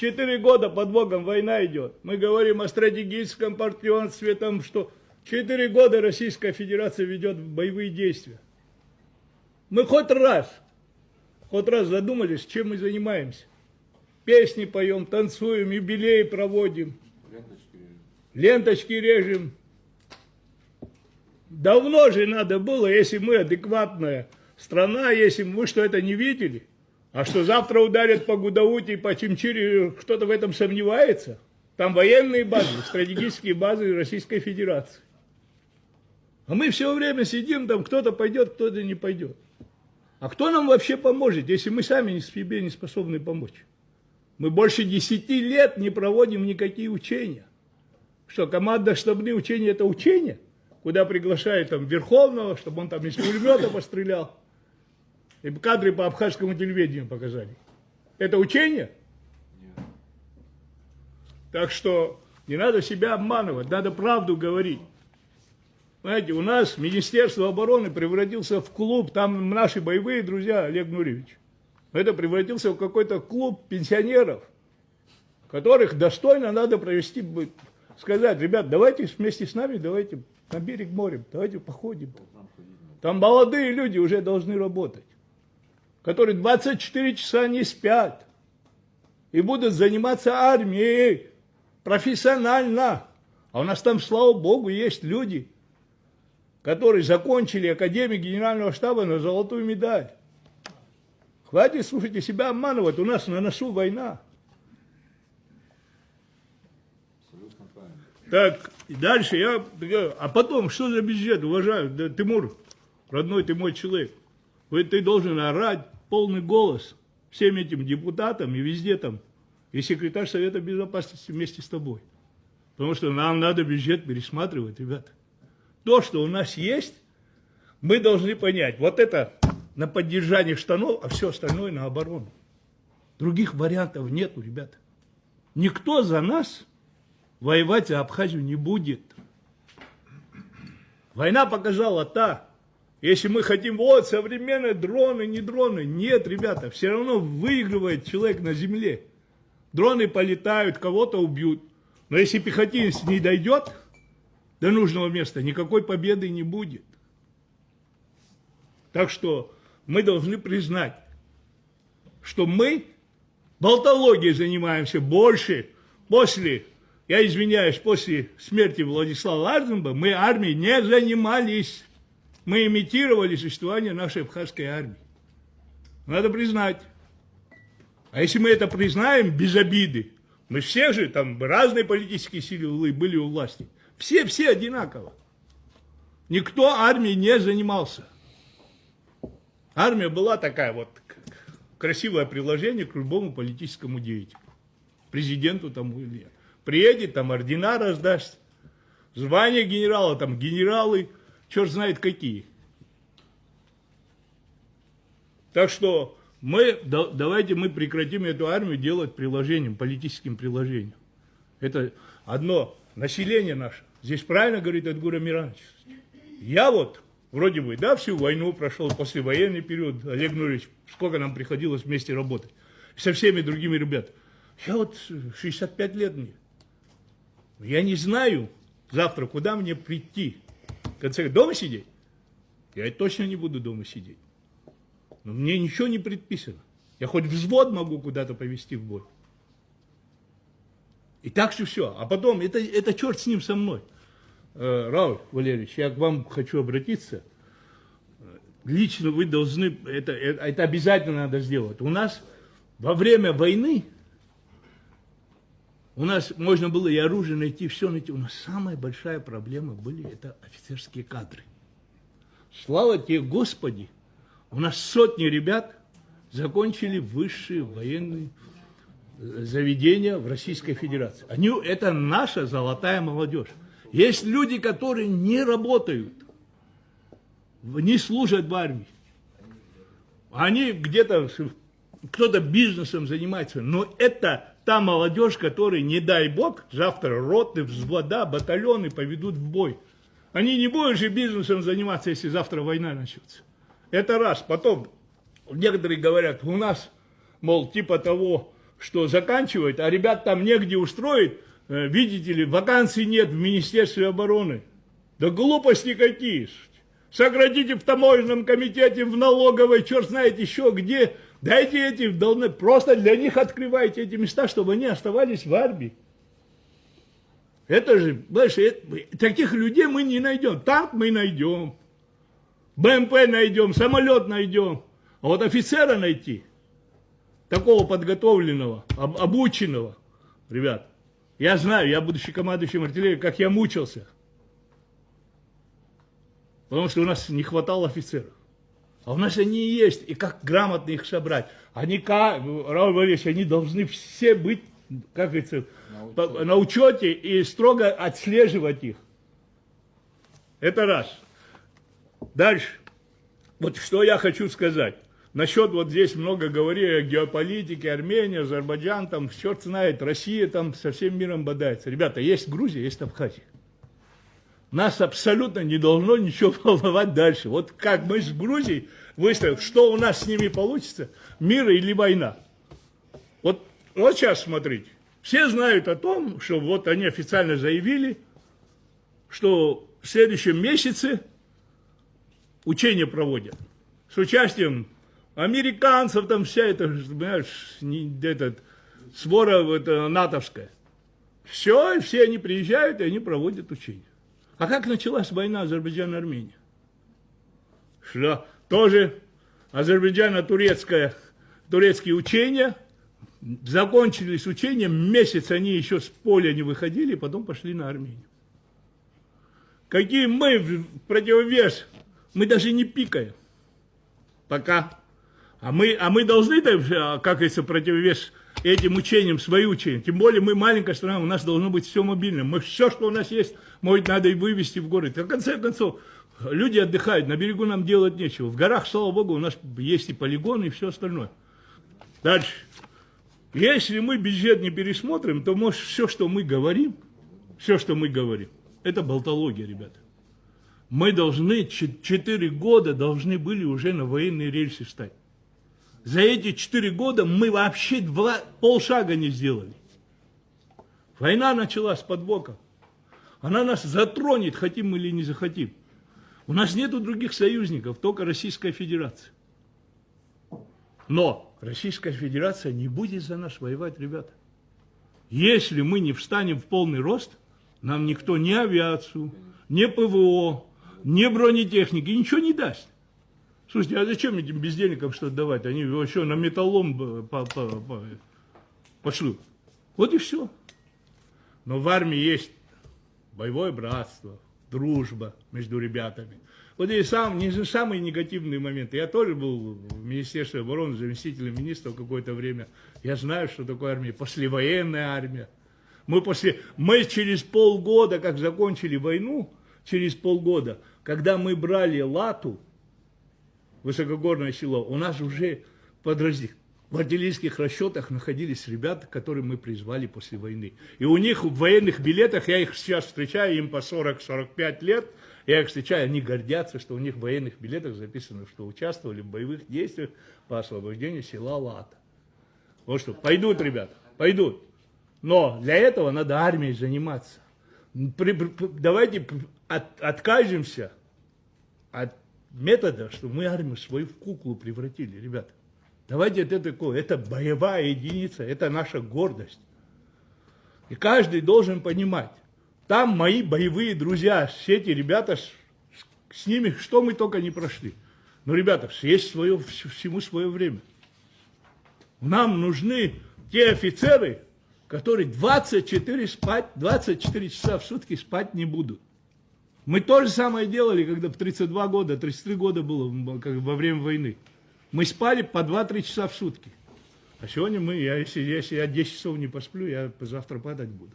4 года под Богом война идет. Мы говорим о стратегическом партнерстве, там, что 4 года Российская Федерация ведет боевые действия. Мы хоть раз задумались, чем мы занимаемся. Песни поем, танцуем, юбилеи проводим, ленточки режем. Давно же надо было, если мы адекватная страна, если мы что это не видели, а что завтра ударят по Гудауте и по Чимчире, кто-то в этом сомневается. Там военные базы, стратегические базы Российской Федерации. А мы все время сидим, там кто-то пойдет, кто-то не пойдет. А кто нам вообще поможет, если мы сами себе не способны помочь? Мы больше 10 лет не проводим никакие учения. Что, командно-штабные учения – это учения? Куда приглашают там Верховного, чтобы он там из пулемета пострелял. И кадры по абхазскому телевидению показали. Это учение? Нет. Так что не надо себя обманывать, надо правду говорить. Знаете, у нас Министерство обороны превратился в клуб, там наши боевые друзья, Олег Нуриевич. Это превратился в какой-то клуб пенсионеров, которых достойно надо провести, сказать, ребят, давайте вместе с нами, давайте на берег моря, давайте походим. Там молодые люди уже должны работать, которые 24 часа не спят и будут заниматься армией профессионально. А у нас там, слава богу, есть люди, которые закончили Академию Генерального штаба на золотую медаль. Хватит, слушайте, себя обманывать, у нас на носу война. Так, и дальше а потом, что за бюджет, уважаю, да, Тимур, родной ты мой человек, ты должен орать полный голос всем этим депутатам и везде там, и секретарь Совета Безопасности вместе с тобой. Потому что нам надо бюджет пересматривать, ребята. То, что у нас есть, мы должны понять, вот это на поддержание штанов, а все остальное на оборону. Других вариантов нету, ребята. Никто за нас воевать за Абхазию не будет. Война показала если мы хотим, вот, современные дроны, не дроны. Нет, ребята, все равно выигрывает человек на земле. Дроны полетают, кого-то убьют. Но если пехотинец не дойдет до нужного места, никакой победы не будет. Так что мы должны признать, что мы болтологией занимаемся больше после... Я извиняюсь, после смерти Владислава Ларзенба мы армией не занимались. Мы имитировали существование нашей абхазской армии. Надо признать. А если мы это признаем без обиды, мы все же, там разные политические силы были у власти, все одинаково. Никто армией не занимался. Армия была такая вот, красивое приложение к любому политическому деятелю. Президенту там или нет. Приедет, там ордена раздаст, звание генерала, там генералы, черт знает какие. Так что давайте мы прекратим эту армию делать приложением, политическим приложением. Это одно, население наше. Здесь правильно говорит Эдгур Амирович. Я вот, вроде бы, да, всю войну прошел, послевоенный период, Олег Нуриевич, сколько нам приходилось вместе работать, со всеми другими ребятами. Я вот 65 лет мне. Я не знаю завтра, куда мне прийти. В конце дома сидеть? Я точно не буду дома сидеть. Но мне ничего не предписано. Я хоть взвод могу куда-то повести в бой. И так же все. А потом, это черт с ним со мной. Рауль Валерьевич, я к вам хочу обратиться. Лично вы должны, это обязательно надо сделать. У нас во время войны, у нас можно было и оружие найти, все найти. У нас самая большая проблема это офицерские кадры. Слава тебе, Господи, у нас сотни ребят закончили высшие военные заведения в Российской Федерации. Это наша золотая молодежь. Есть люди, которые не работают, не служат в армии. Они где-то, кто-то бизнесом занимается, но это та молодежь, которая, не дай бог, завтра роты, взвода, батальоны поведут в бой. Они не будут же бизнесом заниматься, если завтра война начнется. Это раз. Потом некоторые говорят, у нас, мол, типа того, что заканчивают, а ребят там негде устроить, видите ли, вакансий нет в Министерстве обороны. Да глупости какие. Сократите в таможенном комитете, в налоговой, черт знает еще где. Дайте эти, просто для них открывайте эти места, чтобы они оставались в армии. Это же, знаешь, таких людей мы не найдем. Танк мы найдем, БМП найдем, самолет найдем. А вот офицера найти, такого подготовленного, обученного, ребят, я знаю, я будучи командующим артиллерией, как я мучился. Потому что у нас не хватало офицеров. А у нас они есть, и как грамотно их собрать. Они, Рауль Валерьевич, они должны все быть, как говорится, на учете и строго отслеживать их. Это раз. Дальше. Вот что я хочу сказать. Насчет вот здесь много говорили о геополитике, Армения, Азербайджан, там, черт знает, Россия там со всем миром бодается. Ребята, есть Грузия, есть Абхазия. Нас абсолютно не должно ничего волновать дальше. Вот как мы с Грузией выставим, что у нас с ними получится, мир или война. Вот сейчас смотрите. Все знают о том, что вот они официально заявили, что в следующем месяце учения проводят. С участием американцев, там вся эта, понимаешь, свора натовская. Все они приезжают, и они проводят учения. А как началась война Азербайджана-Армения? Что тоже Азербайджано-турецкие учения, закончились учения, месяц они еще с поля не выходили, потом пошли на Армению. Какие мы в противовес, мы даже не пикаем. Пока. А мы должны, как говорится, противовес этим учениям, свои учения. Тем более мы маленькая страна, у нас должно быть все мобильно. Мы все, что у нас есть, может, надо и вывести в город. В конце концов, люди отдыхают, на берегу нам делать нечего. В горах, слава богу, у нас есть и полигоны, и все остальное. Дальше. Если мы бюджет не пересмотрим, то, может, все, что мы говорим, это болтология, ребята. Мы должны, 4 года должны были уже на военные рельсы встать. За эти 4 года мы вообще полшага не сделали. Война началась под боком. Она нас затронет, хотим мы или не захотим. У нас нету других союзников, только Российская Федерация. Но Российская Федерация не будет за нас воевать, ребята. Если мы не встанем в полный рост, нам никто ни авиацию, ни ПВО, ни бронетехники, ничего не даст. Слушайте, а зачем этим бездельникам что-то давать? Они вообще на металлом пошлют. Вот и все. Но в армии есть боевое братство, дружба между ребятами. Вот и не самые негативные моменты. Я тоже был в Министерстве обороны заместителем министра какое-то время. Я знаю, что такое армия. Послевоенная армия. Мы через полгода, как закончили войну, через полгода, когда мы брали Лату, высокогорное село, у нас уже в артиллерийских расчетах находились ребята, которые мы призвали после войны. И у них в военных билетах, я их сейчас встречаю, им по 40-45 лет, я их встречаю, они гордятся, что у них в военных билетах записано, что участвовали в боевых действиях по освобождению села Лата. Вот что, пойдут, ребята, пойдут. Но для этого надо армией заниматься. Давайте откажемся от метода, что мы армию свою в куклу превратили, ребята. Давайте это боевая единица, это наша гордость. И каждый должен понимать, там мои боевые друзья, все эти ребята, с ними что мы только не прошли. Но, ребята, есть всему свое время. Нам нужны те офицеры, которые 24 часа в сутки спать не будут. Мы то же самое делали, когда в 32 года, 33 года было во время войны. Мы спали по 2-3 часа в сутки. А сегодня если я 10 часов не посплю, я завтра падать буду.